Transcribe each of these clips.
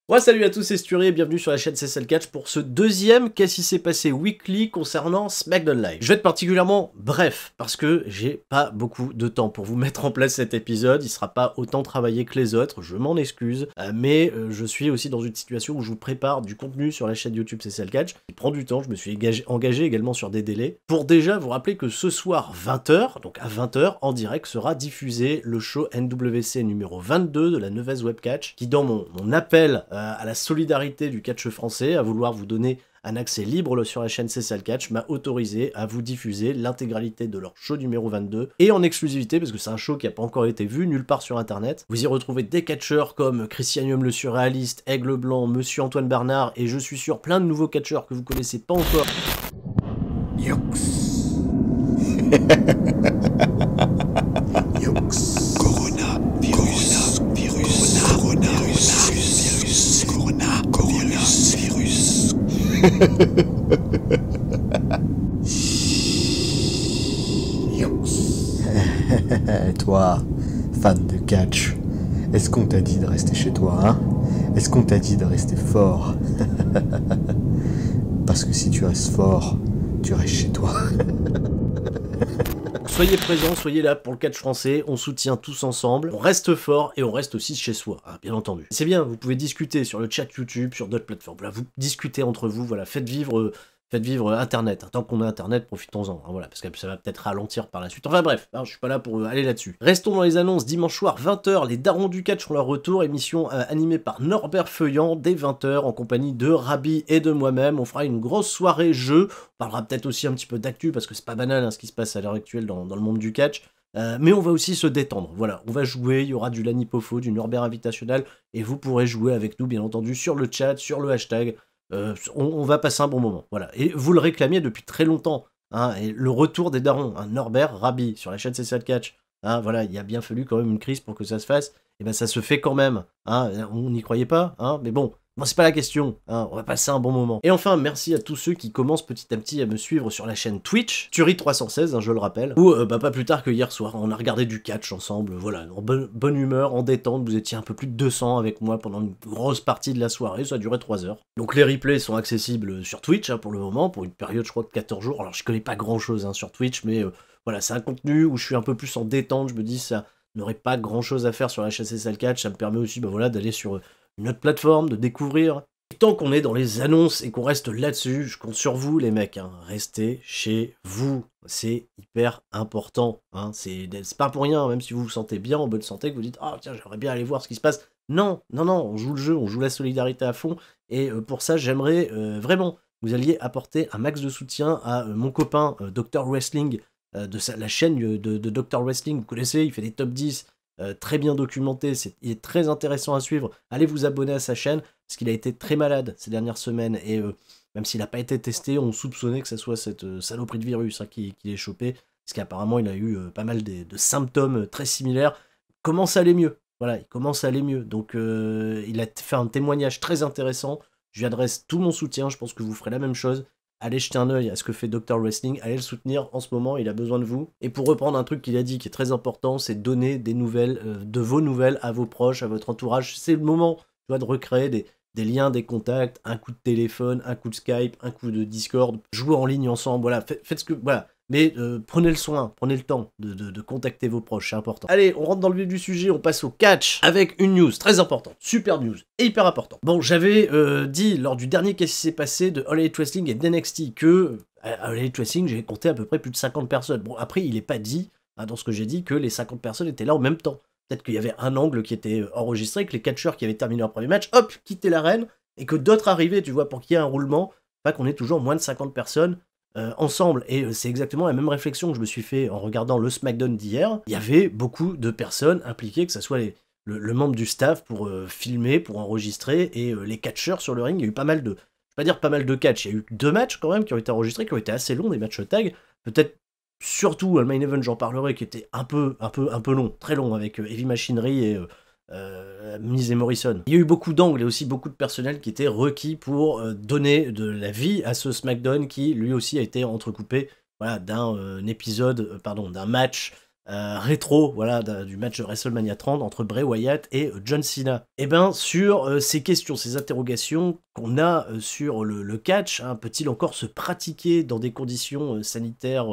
Ouais, salut à tous, c'est Sturi et bienvenue sur la chaîne CSL Catch pour ce deuxième Qu'est-ce qui s'est passé weekly concernant SmackDown Live. Je vais être particulièrement bref parce que j'ai pas beaucoup de temps pour vous mettre en place cet épisode. Il sera pas autant travaillé que les autres, je m'en excuse, mais je suis aussi dans une situation où je vous prépare du contenu sur la chaîne YouTube CSL Catch. Il prend du temps, je me suis engagé également sur des délais pour déjà vous rappeler que ce soir 20h, donc à 20h en direct, sera diffusé le show NWC numéro 22 de la Nevez Web Catch qui, dans mon appel à la solidarité du catch français, à vouloir vous donner un accès libre sur la chaîne CSL Catch, m'a autorisé à vous diffuser l'intégralité de leur show numéro 22, et en exclusivité, parce que c'est un show qui n'a pas encore été vu nulle part sur internet. Vous y retrouvez des catcheurs comme Christianium le Surréaliste, Aigle Blanc, Monsieur Antoine Bernard, et je suis sûr plein de nouveaux catcheurs que vous connaissez pas encore. Yox. Yox. Corona. Virus. Virus. Corona. Virus. Corona. Corona. Virus. Yox. Toi, fan de catch, est-ce qu'on t'a dit de rester chez toi, hein? Est-ce qu'on t'a dit de rester fort? Parce que si tu restes fort, tu restes chez toi. Soyez présents, soyez là pour le catch français, on soutient tous ensemble, on reste fort et on reste aussi chez soi, hein, bien entendu. C'est bien, vous pouvez discuter sur le chat YouTube, sur d'autres plateformes, voilà, vous discutez entre vous, voilà, faites vivre Internet. Tant qu'on a Internet, profitons-en, hein, voilà, parce que ça va peut-être ralentir par la suite. Enfin bref, hein, je suis pas là pour aller là-dessus. Restons dans les annonces. Dimanche soir, 20h, les Darons du Catch font leur retour, émission animée par Norbert Feuillant, dès 20h, en compagnie de Rabi et de moi-même. On fera une grosse soirée jeu. On parlera peut-être aussi un petit peu d'actu, parce que c'est pas banal hein, ce qui se passe à l'heure actuelle dans le monde du catch. Mais on va aussi se détendre, voilà, on va jouer, il y aura du Lanipofo, du Norbert Invitational, et vous pourrez jouer avec nous, bien entendu, sur le chat, sur le hashtag. On va passer un bon moment, voilà. Et vous le réclamiez depuis très longtemps, hein, et le retour des darons, hein, Norbert, Rabi, sur la chaîne CSL Catch, hein, voilà, il a bien fallu quand même une crise pour que ça se fasse, et ben ça se fait quand même, hein, on n'y croyait pas, hein, mais bon, c'est pas la question, hein, on va passer un bon moment. Et enfin, merci à tous ceux qui commencent petit à petit à me suivre sur la chaîne Twitch, Turi316, hein, je le rappelle, où pas plus tard que hier soir, on a regardé du catch ensemble, voilà, en bonne humeur, en détente, vous étiez un peu plus de 200 avec moi pendant une grosse partie de la soirée, ça a duré 3 heures. Donc les replays sont accessibles sur Twitch, hein, pour le moment, pour une période je crois de 14 jours, alors je connais pas grand chose hein, sur Twitch, mais voilà, c'est un contenu où je suis un peu plus en détente, je me dis ça n'aurait pas grand chose à faire sur la chaîne CSL Catch, ça me permet aussi, voilà, d'aller sur une autre plateforme, de découvrir. Et tant qu'on est dans les annonces et qu'on reste là-dessus, je compte sur vous les mecs, hein. Restez chez vous, c'est hyper important, hein. C'est pas pour rien, même si vous vous sentez bien, en bonne santé, que vous dites « Ah tiens, j'aimerais bien aller voir ce qui se passe ». Non, non, non, on joue le jeu, on joue la solidarité à fond, et pour ça, j'aimerais vraiment que vous alliez apporter un max de soutien à mon copain Dr Wrestling, de la chaîne de Dr Wrestling, vous connaissez, il fait des top 10, très bien documenté, il est très intéressant à suivre. Allez vous abonner à sa chaîne, parce qu'il a été très malade ces dernières semaines, et même s'il n'a pas été testé, on soupçonnait que ce soit cette saloperie de virus hein, qui est chopé, parce qu'apparemment il a eu pas mal de symptômes très similaires. Il commence à aller mieux, voilà, il commence à aller mieux, donc il a fait un témoignage très intéressant, je lui adresse tout mon soutien, je pense que vous ferez la même chose. Allez jeter un œil à ce que fait Dr Wrestling, allez le soutenir en ce moment, il a besoin de vous. Et pour reprendre un truc qu'il a dit qui est très important, c'est donner des nouvelles, de vos nouvelles à vos proches, à votre entourage. C'est le moment, tu vois, de recréer des liens, des contacts, un coup de téléphone, un coup de Skype, un coup de Discord, jouer en ligne ensemble, voilà, faites ce que... Voilà. Mais prenez le soin, prenez le temps de contacter vos proches, c'est important. Allez, on rentre dans le vif du sujet, on passe au catch avec une news très importante, super news, et hyper importante. Bon, j'avais dit lors du dernier Qu'est-ce qui s'est passé de All Elite Wrestling et d'NXT que à All Elite Wrestling, j'ai compté à peu près plus de 50 personnes. Bon, après, il n'est pas dit, hein, dans ce que j'ai dit, que les 50 personnes étaient là en même temps. Peut-être qu'il y avait un angle qui était enregistré, que les catcheurs qui avaient terminé leur premier match, hop, quittaient l'arène, et que d'autres arrivaient, tu vois, pour qu'il y ait un roulement, pas qu'on ait toujours moins de 50 personnes ensemble, et c'est exactement la même réflexion que je me suis fait en regardant le SmackDown d'hier. Il y avait beaucoup de personnes impliquées, que ce soit le membre du staff pour filmer, pour enregistrer, et les catcheurs sur le ring. Il y a eu pas mal de, je vais pas dire pas mal de catch, il y a eu 2 matchs quand même qui ont été enregistrés, qui ont été assez longs, des matchs tag, peut-être surtout le main event, j'en parlerai, qui était un peu long, très long, avec Heavy Machinery et Miz et Morrison. Il y a eu beaucoup d'angles et aussi beaucoup de personnel qui était requis pour donner de la vie à ce SmackDown qui lui aussi a été entrecoupé, voilà, d'un épisode, d'un match rétro, voilà, du match de WrestleMania 30 entre Bray Wyatt et John Cena. Et ben sur ces questions, ces interrogations qu'on a sur le catch, hein, peut-il encore se pratiquer dans des conditions sanitaires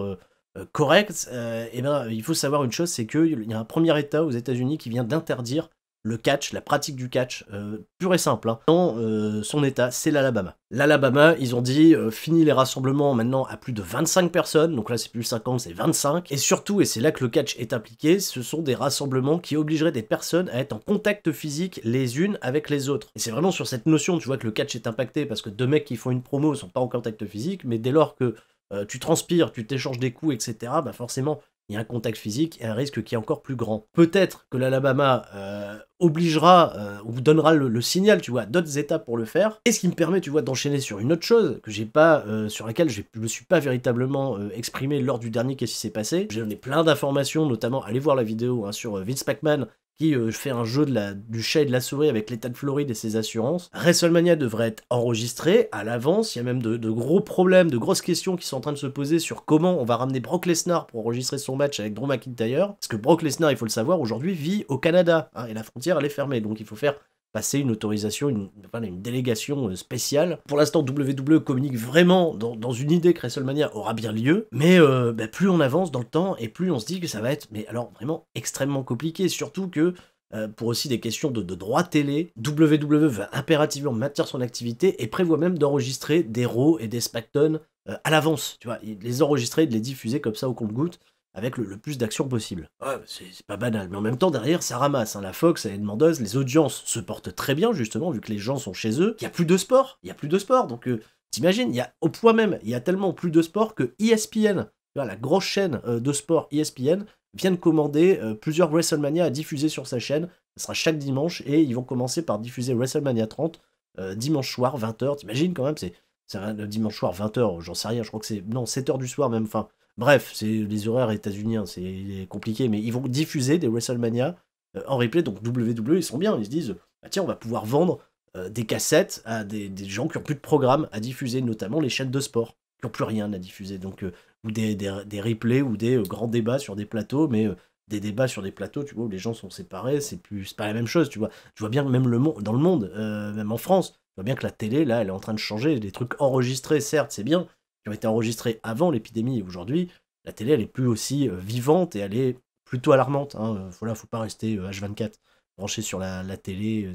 correctes? Et ben il faut savoir une chose, c'est qu'il y a un premier État aux États-Unis qui vient d'interdire le catch, la pratique du catch, pur et simple, hein, dans son état, c'est l'Alabama. L'Alabama, ils ont dit, fini les rassemblements maintenant à plus de 25 personnes, donc là c'est plus 50, c'est 25, et surtout, et c'est là que le catch est appliqué, ce sont des rassemblements qui obligeraient des personnes à être en contact physique les unes avec les autres. Et c'est vraiment sur cette notion, tu vois, que le catch est impacté, parce que deux mecs qui font une promo sont pas en contact physique, mais dès lors que tu transpires, tu t'échanges des coups, etc., bah forcément, il y a un contact physique et un risque qui est encore plus grand. Peut-être que l'Alabama obligera ou donnera le signal, tu vois, à d'autres États pour le faire. Et ce qui me permet, tu vois, d'enchaîner sur une autre chose que j'ai pas, sur laquelle je me suis pas véritablement exprimé lors du dernier Qu'est-ce qui s'est passé. J'ai donné plein d'informations, notamment, allez voir la vidéo hein, sur Vince McMahon, qui fait un jeu du chat et de la souris avec l'État de Floride et ses assurances. WrestleMania devrait être enregistré à l'avance, il y a même de gros problèmes, de grosses questions qui sont en train de se poser sur comment on va ramener Brock Lesnar pour enregistrer son match avec Drew McIntyre, parce que Brock Lesnar, il faut le savoir, aujourd'hui vit au Canada, hein, et la frontière elle est fermée, donc il faut faire passer une autorisation, une délégation spéciale. Pour l'instant, WWE communique vraiment dans une idée que WrestleMania aura bien lieu, mais plus on avance dans le temps, et plus on se dit que ça va être, mais alors vraiment extrêmement compliqué, surtout que pour aussi des questions de droit télé, WWE va impérativement maintenir son activité et prévoit même d'enregistrer des Raw et des SmackDown à l'avance, tu vois, les enregistrer et de les diffuser comme ça au compte-gouttes, avec le plus d'actions possible. Ouais, c'est pas banal, mais en même temps, derrière, ça ramasse. Hein. La Fox, elle est demandeuse, les audiences se portent très bien, justement, vu que les gens sont chez eux. Il n'y a plus de sport, donc t'imagines, il y a au point même, il y a tellement plus de sport que ESPN, la grosse chaîne de sport ESPN, vient de commander plusieurs WrestleMania à diffuser sur sa chaîne. Ce sera chaque dimanche, et ils vont commencer par diffuser WrestleMania 30 dimanche soir, 20h. T'imagines quand même, c'est le dimanche soir, 20h, j'en sais rien, je crois que c'est... Non, 7h du soir même, enfin... Bref, c'est les horaires états-uniens, c'est compliqué, mais ils vont diffuser des WrestleMania en replay, donc WWE, ils sont bien, ils se disent, bah tiens, on va pouvoir vendre des cassettes à des gens qui n'ont plus de programme à diffuser, notamment les chaînes de sport, qui n'ont plus rien à diffuser, donc ou des replays ou des grands débats sur des plateaux, mais des débats sur des plateaux, tu vois, où les gens sont séparés, c'est pas la même chose, tu vois bien que même dans le monde, même en France, tu vois bien que la télé, là, elle est en train de changer, des trucs enregistrés, certes, c'est bien, qui ont été enregistrés avant l'épidémie, et aujourd'hui, la télé, elle est plus aussi vivante, et elle est plutôt alarmante, hein. Voilà, faut pas rester H24 branché sur la télé,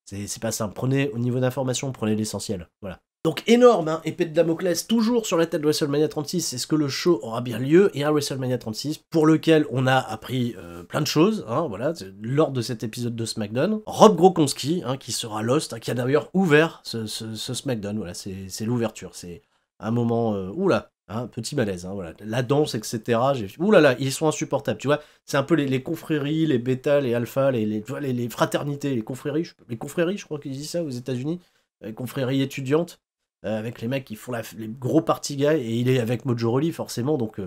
c'est pas simple. Prenez, au niveau d'information, prenez l'essentiel, voilà. Donc énorme, hein, épée de Damoclès, toujours sur la tête de WrestleMania 36, est-ce que le show aura bien lieu? Et un WrestleMania 36, pour lequel on a appris plein de choses, hein, voilà, lors de cet épisode de SmackDown. Rob Gronkowski, hein, qui sera Lost, hein, qui a d'ailleurs ouvert ce SmackDown, voilà, c'est l'ouverture, c'est un moment, oula, hein, petit malaise, hein, voilà, la danse, etc. Oulala, ils sont insupportables, tu vois, c'est un peu les confréries, les bêta, les alpha, les fraternités, les confréries, je crois qu'ils disent ça aux États-Unis, les confréries étudiantes, avec les mecs qui font les gros party guys, et il est avec Mojo Rawley, forcément, donc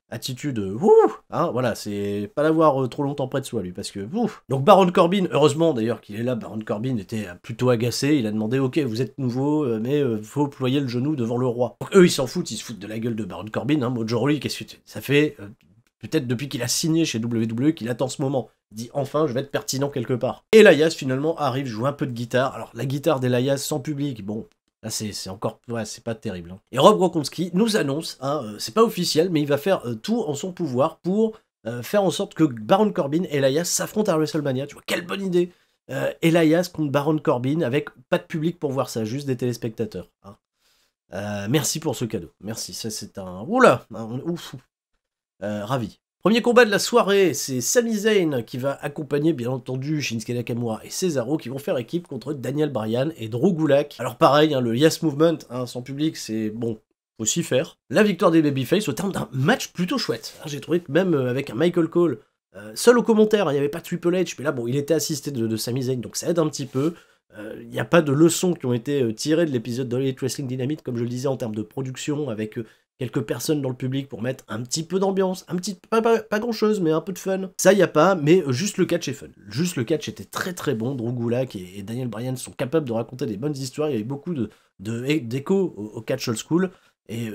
attitude, hein, voilà, c'est pas l'avoir trop longtemps près de soi, lui, parce que, Donc Baron Corbin, heureusement d'ailleurs qu'il est là, Baron Corbin était plutôt agacé, il a demandé, ok, vous êtes nouveau, mais faut ployer le genou devant le roi. Donc eux, ils s'en foutent, ils se foutent de la gueule de Baron Corbin, hein, Mojo Rawley, qu'est-ce que ça fait peut-être depuis qu'il a signé chez WWE qu'il attend ce moment. Il dit enfin je vais être pertinent quelque part. Et Elias finalement arrive, joue un peu de guitare. Alors la guitare d'Elias sans public, bon, là c'est encore, ouais, c'est pas terrible. Hein. Et Rob Gronkowski nous annonce, hein, c'est pas officiel, mais il va faire tout en son pouvoir pour faire en sorte que Baron Corbin et Elias s'affrontent à WrestleMania. Tu vois, quelle bonne idée. Elias contre Baron Corbin avec pas de public pour voir ça, juste des téléspectateurs. Hein. Merci pour ce cadeau. Merci, ça c'est un... Oula, ouf. Ravi. Premier combat de la soirée, c'est Sami Zayn qui va accompagner bien entendu Shinsuke Nakamura et Cesaro qui vont faire équipe contre Daniel Bryan et Drew Gulak. Alors pareil, hein, le Yes Movement, hein, sans public, c'est bon, faut s'y faire. La victoire des Babyface au terme d'un match plutôt chouette. J'ai trouvé que même avec un Michael Cole, seul au commentaire, il n'y avait pas Triple H, mais là bon, il était assisté de Sami Zayn, donc ça aide un petit peu. Il n'y a pas de leçons qui ont été tirées de l'épisode de Elite Wrestling Dynamite, comme je le disais, en termes de production, avec quelques personnes dans le public pour mettre un petit peu d'ambiance, pas grand chose, mais un peu de fun. Ça, y a pas, mais juste le catch est fun. Juste le catch était très très bon. Drew Gulak et Daniel Bryan sont capables de raconter des bonnes histoires. Il y avait beaucoup d'écho au catch old school. Et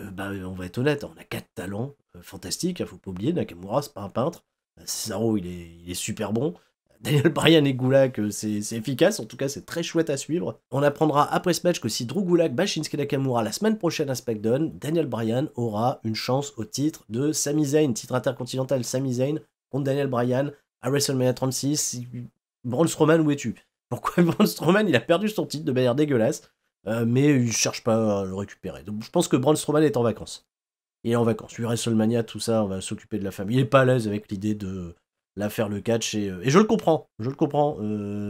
on va être honnête, on a 4 talents fantastiques. Faut pas oublier, Nakamura, c'est pas un peintre. Cesaro, il est super bon. Daniel Bryan et Gulak, c'est efficace, en tout cas c'est très chouette à suivre. On apprendra après ce match que si Drew Gulak bat Shinsuke Nakamura la semaine prochaine à SmackDown, Daniel Bryan aura une chance au titre de Sami Zayn, titre intercontinental Sami Zayn contre Daniel Bryan à WrestleMania 36. Braun Strowman, où es-tu? Pourquoi Braun Strowman, il a perdu son titre de manière dégueulasse, mais il cherche pas à le récupérer. Donc je pense que Braun Strowman est en vacances. Il est en vacances. Lui, WrestleMania, tout ça, on va s'occuper de la famille. Il est pas à l'aise avec l'idée de là faire le catch et je le comprends,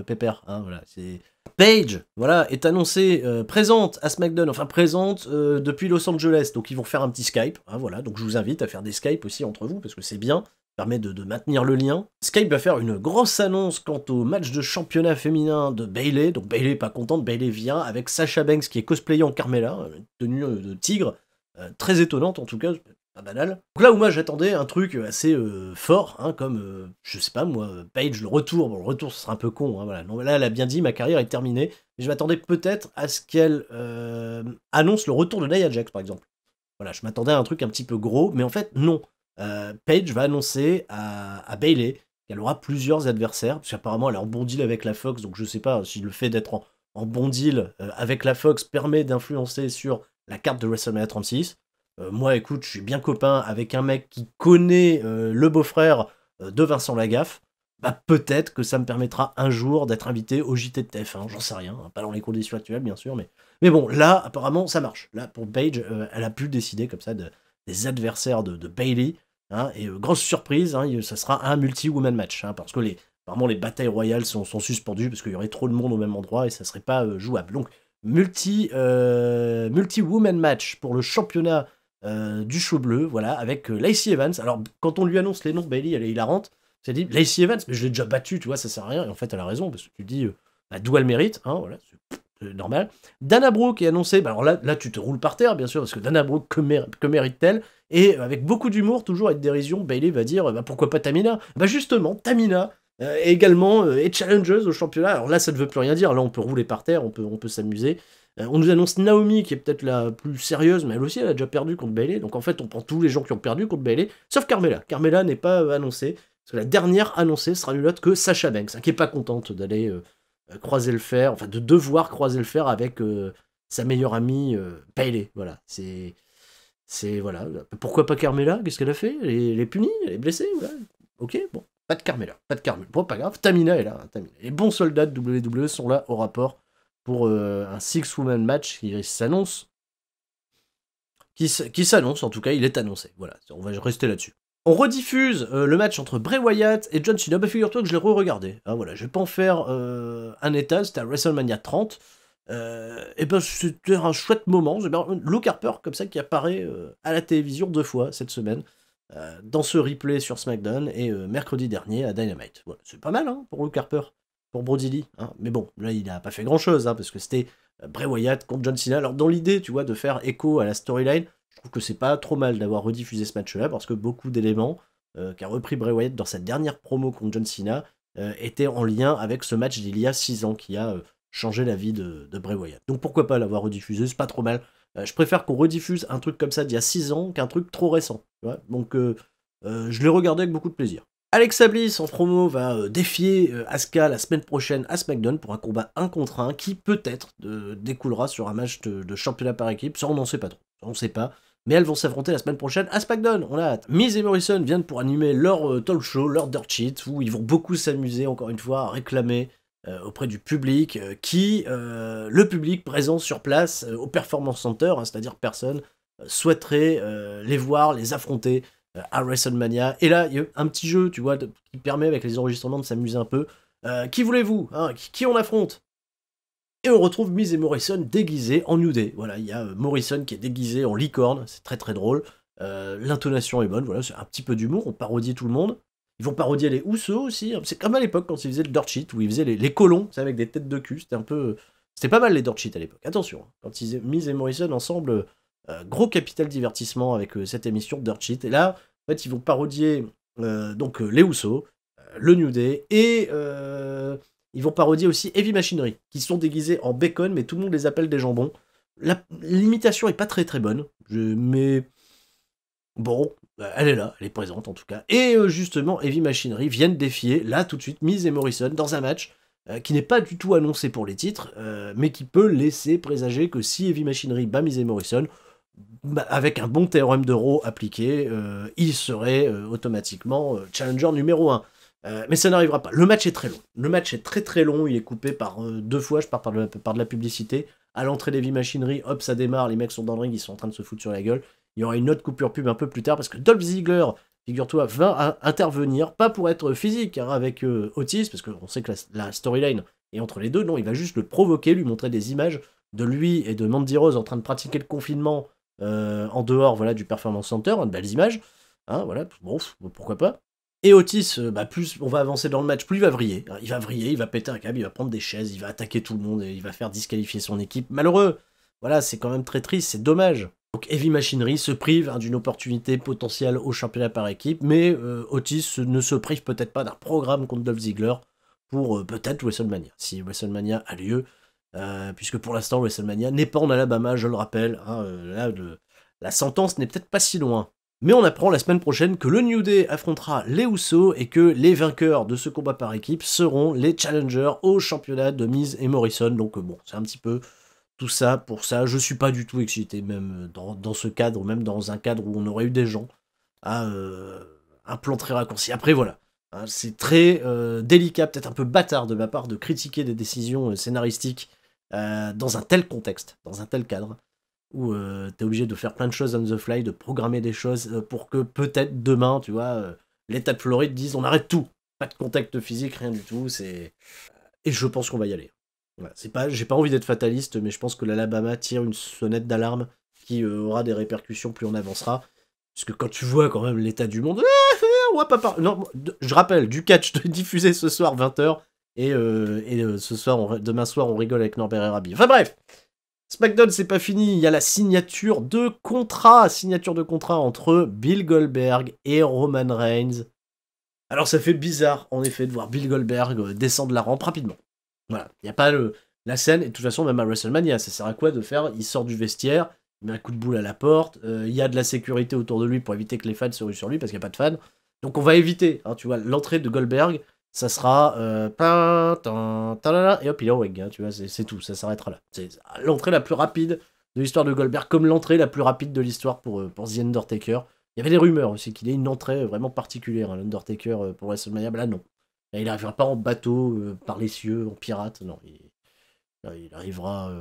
Pépère, hein, voilà, c'est... Paige, voilà, est annoncée présente à SmackDown, enfin présente depuis Los Angeles, donc ils vont faire un petit Skype, hein, voilà, donc je vous invite à faire des Skype aussi entre vous, parce que c'est bien, ça permet de maintenir le lien. Skype va faire une grosse annonce quant au match de championnat féminin de Bayley, donc Bayley pas contente, Bayley vient avec Sasha Banks qui est cosplayée en Carmella, tenue de tigre, très étonnante en tout cas, pas banal. Donc là où moi j'attendais un truc assez fort, hein, comme, je sais pas moi, Paige, le retour. Bon, le retour ce sera un peu con, hein, voilà. Non, là elle a bien dit, ma carrière est terminée. Mais je m'attendais peut-être à ce qu'elle annonce le retour de Nia Jax par exemple. Voilà, je m'attendais à un truc un petit peu gros, mais en fait non. Paige va annoncer à Bayley qu'elle aura plusieurs adversaires, parce qu'apparemment elle est en bon deal avec la Fox, donc je sais pas si le fait d'être en bon deal avec la Fox permet d'influencer sur la carte de WrestleMania 36. Moi, écoute, je suis bien copain avec un mec qui connaît le beau-frère de Vincent Lagaffe. Bah, peut-être que ça me permettra un jour d'être invité au JT de TF1, j'en sais rien, hein, pas dans les conditions actuelles, bien sûr, mais bon, là, apparemment, ça marche. Là, pour Paige, elle a pu décider comme ça des adversaires de Bayley, hein, et grosse surprise, hein, ça sera un multi-woman match, hein, parce que apparemment, les batailles royales sont suspendues, parce qu'il y aurait trop de monde au même endroit, et ça serait pas jouable. Donc, multi-woman match pour le championnat du show bleu, voilà, avec Lacey Evans. Alors, quand on lui annonce les noms de Bayley, elle est hilarante. Elle dit Lacey Evans, mais je l'ai déjà battue, tu vois, ça sert à rien. Et en fait, elle a raison, parce que tu dis d'où elle mérite, hein, voilà, c'est normal. Dana Brooke est annoncée, bah alors là, tu te roules par terre, bien sûr, parce que Dana Brooke, que mérite-t-elle? Et avec beaucoup d'humour, toujours avec dérision, Bayley va dire bah pourquoi pas Tamina? Bah justement, Tamina également est challengeuse au championnat. Alors là, ça ne veut plus rien dire. Là, on peut rouler par terre, on peut s'amuser. On nous annonce Naomi, qui est peut-être la plus sérieuse, mais elle aussi, elle a déjà perdu contre Bayley. Donc en fait, on prend tous les gens qui ont perdu contre Bayley, sauf Carmella. Carmella n'est pas annoncée, parce que la dernière annoncée sera nulle autre que Sasha Banks, hein, qui est pas contente d'aller croiser le fer, enfin de devoir croiser le fer avec sa meilleure amie Bayley. Voilà, voilà. Pourquoi pas Carmella? Qu'est-ce qu'elle a fait? Elle est punie? Elle est blessée? Voilà. Ok, bon. Pas de Carmella. Bon, pas grave. Tamina est là. Hein, Tamina. Les bons soldats de WWE sont là au rapport pour un six-woman match qui s'annonce. Qui s'annonce, en tout cas, il est annoncé. Voilà, on va rester là-dessus. On rediffuse le match entre Bray Wyatt et John Cena. Bah, figure-toi que je l'ai re-regardé. Ah, voilà, je vais pas en faire un état, c'était à WrestleMania 30. Et ben c'était un chouette moment. Luke Harper, comme ça, qui apparaît à la télévision 2 fois cette semaine. Dans ce replay sur SmackDown et mercredi dernier à Dynamite. Voilà, c'est pas mal hein, pour Luke Harper, pour Brody Lee. Hein. Mais bon, là il a pas fait grand chose hein, parce que c'était Bray Wyatt contre John Cena. Alors dans l'idée, tu vois, de faire écho à la storyline, je trouve que c'est pas trop mal d'avoir rediffusé ce match-là parce que beaucoup d'éléments qu'a repris Bray Wyatt dans sa dernière promo contre John Cena étaient en lien avec ce match d'il y a 6 ans qui a changé la vie de Bray Wyatt. Donc pourquoi pas l'avoir rediffusé, c'est pas trop mal. Je préfère qu'on rediffuse un truc comme ça d'il y a 6 ans qu'un truc trop récent. Tu vois. Donc je l'ai regardé avec beaucoup de plaisir. Alexa Bliss en promo va défier Asuka la semaine prochaine à SmackDown pour un combat 1 contre 1 qui peut-être découlera sur un match de championnat par équipe. Ça on n'en sait pas trop, ça, on sait pas. Mais elles vont s'affronter la semaine prochaine à SmackDown, on a hâte. Miz et Morrison viennent pour animer leur talk show, leur dirt sheet, où ils vont beaucoup s'amuser encore une fois à réclamer auprès du public, le public présent sur place au Performance Center, hein, c'est-à-dire personne, souhaiterait les voir, les affronter à WrestleMania. Et là, il y a un petit jeu, tu vois, qui permet avec les enregistrements de s'amuser un peu. Qui voulez-vous hein, qui on affronte? Et on retrouve Miz et Morrison déguisés en New Day. Voilà, il y a Morrison qui est déguisé en licorne, c'est très très drôle. L'intonation est bonne, voilà, c'est un petit peu d'humour, on parodie tout le monde. Ils vont parodier les Usos aussi. C'est comme à l'époque quand ils faisaient le dirt sheet, où ils faisaient les colons, avec des têtes de cul. C'était pas mal les dirt sheets à l'époque. Attention, quand ils Miz et Morrison ensemble, gros capital divertissement avec cette émission de dirt sheet. Et là, en fait, ils vont parodier les Usos, le New Day, et ils vont parodier aussi Heavy Machinery, qui sont déguisés en bacon, mais tout le monde les appelle des jambons. L'imitation est pas très très bonne, mais bon, Elle est là, elle est présente en tout cas. Et justement, Heavy Machinery viennent défier, là tout de suite, Miz et Morrison dans un match qui n'est pas du tout annoncé pour les titres, mais qui peut laisser présager que si Heavy Machinery bat Miz et Morrison, avec un bon théorème de Raw appliqué, il serait automatiquement challenger numéro 1. Mais ça n'arrivera pas. Le match est très long. Le match est très très long, il est coupé par 2 fois, je pars par de la publicité. À l'entrée d'Heavy Machinery, hop, ça démarre, les mecs sont dans le ring, ils sont en train de se foutre sur la gueule. Il y aura une autre coupure pub un peu plus tard, parce que Dolph Ziggler, figure-toi, va intervenir, pas pour être physique hein, avec Otis, parce qu'on sait que la storyline est entre les deux, non, il va juste le provoquer, lui montrer des images de lui et de Mandy Rose en train de pratiquer le confinement en dehors voilà, du Performance Center, de belles images, hein, voilà, bon, pourquoi pas. Et Otis, plus on va avancer dans le match, plus il va vriller. Il va vriller, il va péter un câble, il va prendre des chaises, il va attaquer tout le monde, et il va faire disqualifier son équipe. Malheureux. Voilà, c'est quand même très triste, c'est dommage. Donc Heavy Machinery se prive d'une opportunité potentielle au championnat par équipe, mais Otis ne se prive peut-être pas d'un programme contre Dolph Ziggler pour peut-être WrestleMania, si WrestleMania a lieu, puisque pour l'instant WrestleMania n'est pas en Alabama, je le rappelle. Hein, là, la sentence n'est peut-être pas si loin. Mais on apprend la semaine prochaine que le New Day affrontera les Usos et que les vainqueurs de ce combat par équipe seront les challengers au championnat de Miz et Morrison. Donc bon, c'est un petit peu tout ça pour ça. Je suis pas du tout excité, même dans ce cadre, même dans un cadre où on aurait eu des gens à un plan très raccourci. Après voilà, hein, c'est très délicat, peut-être un peu bâtard de ma part de critiquer des décisions scénaristiques dans un tel contexte, dans un tel cadre, où t'es obligé de faire plein de choses on the fly, de programmer des choses pour que peut-être demain, tu vois, l'État de Floride dise on arrête tout, pas de contact physique, rien du tout, c'est... Et je pense qu'on va y aller. Voilà, j'ai pas envie d'être fataliste, mais je pense que l'Alabama tire une sonnette d'alarme qui aura des répercussions plus on avancera, puisque quand tu vois quand même l'état du monde, on va pas parler... Non, je rappelle, du catch diffusé ce soir 20h, et ce soir, demain soir, on rigole avec Norbert et Rabi. Enfin bref, SmackDown, c'est pas fini, il y a la signature de contrat entre Bill Goldberg et Roman Reigns. Alors ça fait bizarre, en effet, de voir Bill Goldberg descendre la rampe rapidement. Voilà, il n'y a pas la scène, et de toute façon, même à WrestleMania, ça sert à quoi de faire? Il sort du vestiaire, il met un coup de boule à la porte, il y a de la sécurité autour de lui pour éviter que les fans se ruent sur lui, parce qu'il n'y a pas de fans. Donc on va éviter, hein, tu vois, l'entrée de Goldberg, ça sera et hop, il est en ring, hein, tu vois, c'est tout, ça s'arrêtera là. C'est l'entrée la plus rapide de l'histoire de Goldberg, comme l'entrée la plus rapide de l'histoire pour The Undertaker. Il y avait des rumeurs aussi qu'il ait une entrée vraiment particulière, hein, l'Undertaker pour WrestleMania, là non. Là, il n'arrivera pas en bateau, par les cieux, en pirate, non. Il arrivera...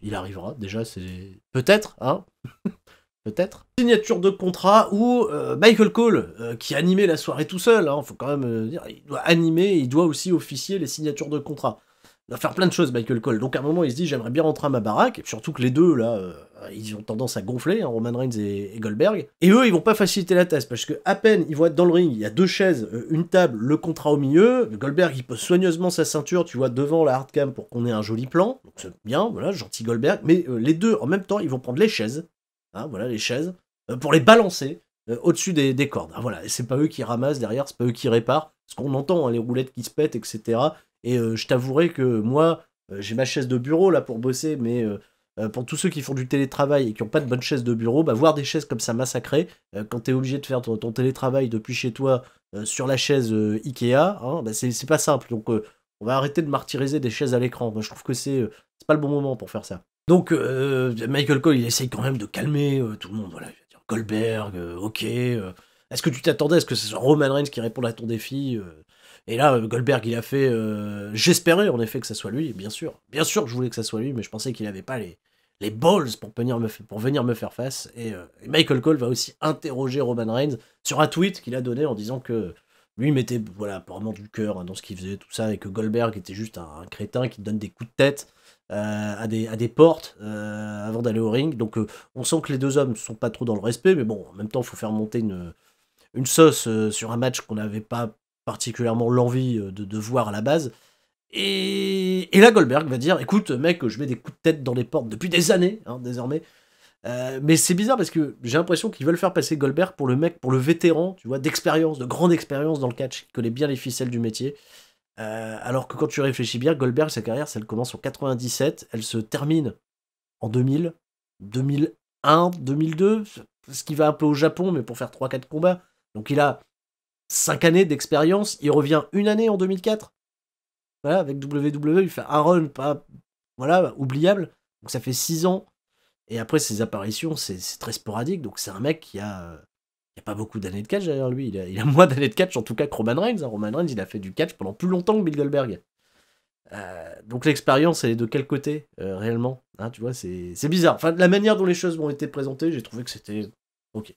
il arrivera, déjà, c'est... Peut-être, hein. Peut-être. Signature de contrat où Michael Cole, qui animait la soirée tout seul, hein, faut quand même dire, il doit animer, il doit aussi officier les signatures de contrat. Il doit faire plein de choses, Michael Cole. Donc à un moment, il se dit, j'aimerais bien rentrer à ma baraque, et surtout que les deux, là, ils ont tendance à gonfler, hein, Roman Reigns et Goldberg. Et eux, ils vont pas faciliter la tâche, parce que à peine ils vont être dans le ring, il y a 2 chaises, une table, le contrat au milieu. Goldberg, il pose soigneusement sa ceinture, tu vois, devant la hardcam pour qu'on ait un joli plan. Donc c'est bien, voilà, gentil Goldberg. Mais les deux, en même temps, ils vont prendre les chaises. Hein, voilà les chaises, pour les balancer au-dessus des cordes. Ah, voilà, et c'est pas eux qui ramassent derrière, c'est pas eux qui réparent, parce qu'on entend hein, les roulettes qui se pètent, etc. Et je t'avouerai que moi, j'ai ma chaise de bureau là pour bosser, mais pour tous ceux qui font du télétravail et qui n'ont pas de bonne chaise de bureau, bah, voir des chaises comme ça massacrées, quand t'es obligé de faire ton télétravail depuis chez toi sur la chaise Ikea, hein, bah, c'est pas simple. Donc on va arrêter de martyriser des chaises à l'écran. Moi je trouve que c'est pas le bon moment pour faire ça. Donc, Michael Cole, il essaye quand même de calmer tout le monde. Voilà, il va dire Goldberg, ok. Est-ce que tu t'attendais à ce que ce soit Roman Reigns qui réponde à ton défi Et là, Goldberg, il a fait... J'espérais, en effet, que ça soit lui, bien sûr. Bien sûr que je voulais que ça soit lui, mais je pensais qu'il n'avait pas les balls pour venir me faire face. Et Michael Cole va aussi interroger Roman Reigns sur un tweet qu'il a donné en disant que lui mettait voilà, apparemment du cœur hein, dans ce qu'il faisait, tout ça, et que Goldberg était juste un crétin qui donne des coups de tête à des portes avant d'aller au ring. Donc on sent que les deux hommes ne sont pas trop dans le respect, mais bon, en même temps, il faut faire monter une sauce sur un match qu'on n'avait pas particulièrement l'envie de voir à la base. Et là, Goldberg va dire, écoute, mec, je mets des coups de tête dans les portes depuis des années, hein, désormais. Mais c'est bizarre parce que j'ai l'impression qu'ils veulent faire passer Goldberg pour le vétéran, tu vois, d'expérience, de grande expérience dans le catch, qui connaît bien les ficelles du métier. Alors que quand tu réfléchis bien, Goldberg, sa carrière, elle commence en 97, elle se termine en 2000, 2001, 2002, ce qui va un peu au Japon, mais pour faire 3-4 combats. Donc il a 5 années d'expérience, il revient une année en 2004. Voilà, avec WWE, il fait un run pas, voilà, oubliable. Donc ça fait 6 ans. Et après, ses apparitions, c'est très sporadique. Donc c'est un mec qui a pas beaucoup d'années de catch derrière lui. Il a moins d'années de catch, en tout cas, que Roman Reigns. Roman Reigns, il a fait du catch pendant plus longtemps que Bill Goldberg. Donc l'expérience, elle est de quel côté, réellement, hein, tu vois, c'est bizarre. Enfin, la manière dont les choses m'ont été présentées, j'ai trouvé que c'était ok.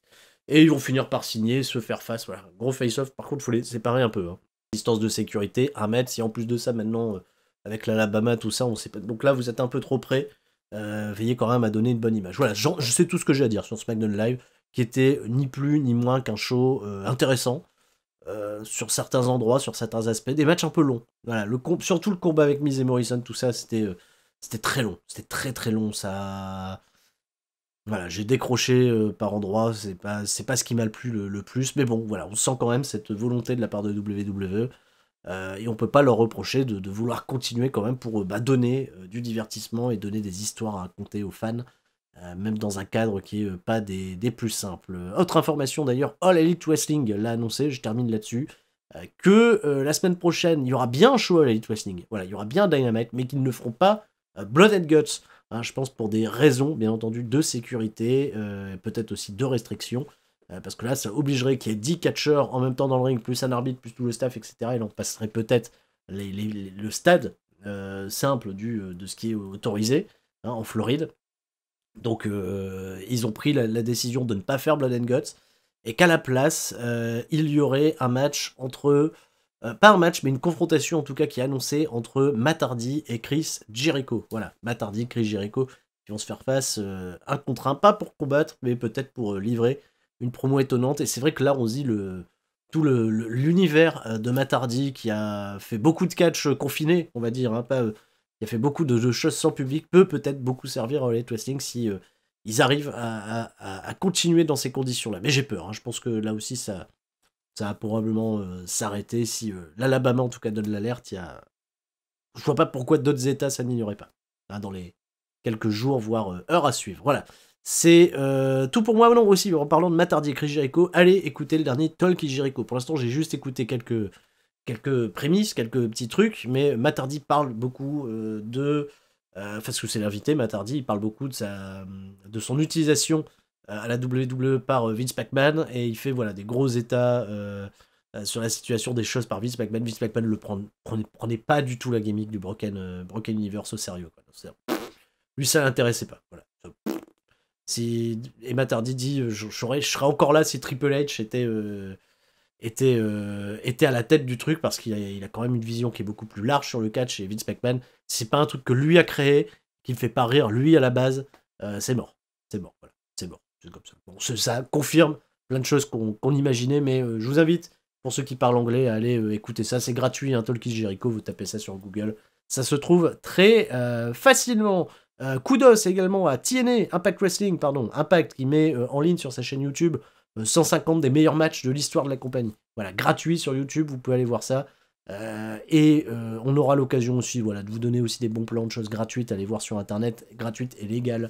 Et ils vont finir par signer, se faire face, voilà. Gros face-off, par contre, il faut les séparer un peu. Hein. Distance de sécurité, 1 mètre, si en plus de ça, maintenant, avec l'Alabama, tout ça, on sait pas. Donc là, vous êtes un peu trop près. Veillez quand même à donner une bonne image. Voilà, je sais tout ce que j'ai à dire sur SmackDown Live, qui était ni plus ni moins qu'un show intéressant. Sur certains endroits, sur certains aspects, des matchs un peu longs. Voilà, surtout le combat avec Miz et Morrison, tout ça, c'était très long. C'était très très long. Ça, voilà, j'ai décroché par endroits. C'est pas ce qui m'a le plus. Mais bon, voilà, on sent quand même cette volonté de la part de WWE. Et on peut pas leur reprocher de vouloir continuer quand même pour donner du divertissement et donner des histoires à raconter aux fans. Même dans un cadre qui est pas des plus simples. Autre information d'ailleurs, All Elite Wrestling l'a annoncé, je termine là-dessus, que la semaine prochaine, il y aura bien un show All Elite Wrestling, voilà, il y aura bien Dynamite, mais qu'ils ne feront pas Blood and Guts, hein, je pense pour des raisons, bien entendu, de sécurité, peut-être aussi de restrictions, parce que là, ça obligerait qu'il y ait 10 catcheurs en même temps dans le ring, plus un arbitre, plus tout le staff, etc., et là, on passerait peut-être le stade simple de ce qui est autorisé, hein, en Floride. Donc ils ont pris la décision de ne pas faire Blood and Guts et qu'à la place il y aurait un match entre pas un match mais une confrontation en tout cas qui est annoncée entre Matt Hardy et Chris Jericho. Voilà, Matt Hardy, Chris Jericho qui vont se faire face 1 contre 1, pas pour combattre mais peut-être pour livrer une promo étonnante. Et c'est vrai que là on se dit tout l'univers de Matt Hardy qui a fait beaucoup de catch confiné, on va dire, hein, pas qui a fait beaucoup de choses sans public, peut-être beaucoup servir à All Elite Wrestling si ils arrivent à continuer dans ces conditions-là. Mais j'ai peur, hein. Je pense que là aussi ça va probablement s'arrêter si l'Alabama en tout cas donne l'alerte. Je vois pas pourquoi d'autres États s'alignerait pas, hein, dans les quelques jours, voire heures à suivre. Voilà, c'est tout pour moi. Non, aussi en parlant de Matt Hardy et Chris Jericho, allez écouter le dernier Talk is Jericho. Pour l'instant j'ai juste écouté quelques prémices, quelques petits trucs, mais Matt Hardy parle beaucoup parce que c'est l'invité, Matt Hardy, il parle beaucoup de son utilisation à la WWE par Vince McMahon, et il fait voilà, des gros états sur la situation des choses par Vince McMahon. Vince McMahon ne prenait pas du tout la gimmick du Broken Universe au sérieux. Quoi. Lui, ça l'intéressait pas. Voilà. Et Matt Hardy dit je serais encore là si Triple H était à la tête du truc, parce qu'il a quand même une vision qui est beaucoup plus large sur le catch, et Vince McMahon, c'est pas un truc que lui a créé, qui me fait pas rire, lui à la base, c'est mort, voilà, c'est mort, c'est comme ça. Bon, ça confirme plein de choses qu'on imaginait, mais je vous invite, pour ceux qui parlent anglais, à aller écouter ça, c'est gratuit, un Talk is Jericho, vous tapez ça sur Google, ça se trouve très facilement. Kudos également à TNA, Impact Wrestling, Impact, qui met en ligne sur sa chaîne YouTube 150 des meilleurs matchs de l'histoire de la compagnie. Voilà, gratuit sur YouTube, vous pouvez aller voir ça. Et on aura l'occasion aussi, voilà, de vous donner aussi des bons plans de choses gratuites, allez voir sur Internet, gratuites et légales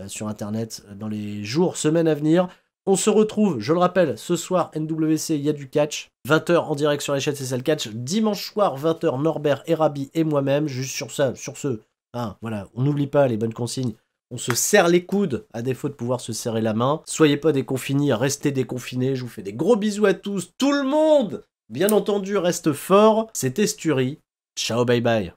sur Internet dans les jours, semaines à venir. On se retrouve, je le rappelle, ce soir, NWC, il y a du catch. 20h en direct sur la chaîne C'est ça le catch. Dimanche soir, 20h, Norbert, Erabi et moi-même. Juste sur ce. Hein, voilà, on n'oublie pas les bonnes consignes. On se serre les coudes, à défaut de pouvoir se serrer la main. Soyez pas déconfinés, restez déconfinés. Je vous fais des gros bisous à tous. Tout le monde, bien entendu, reste fort. C'était Sturi. Ciao, bye bye.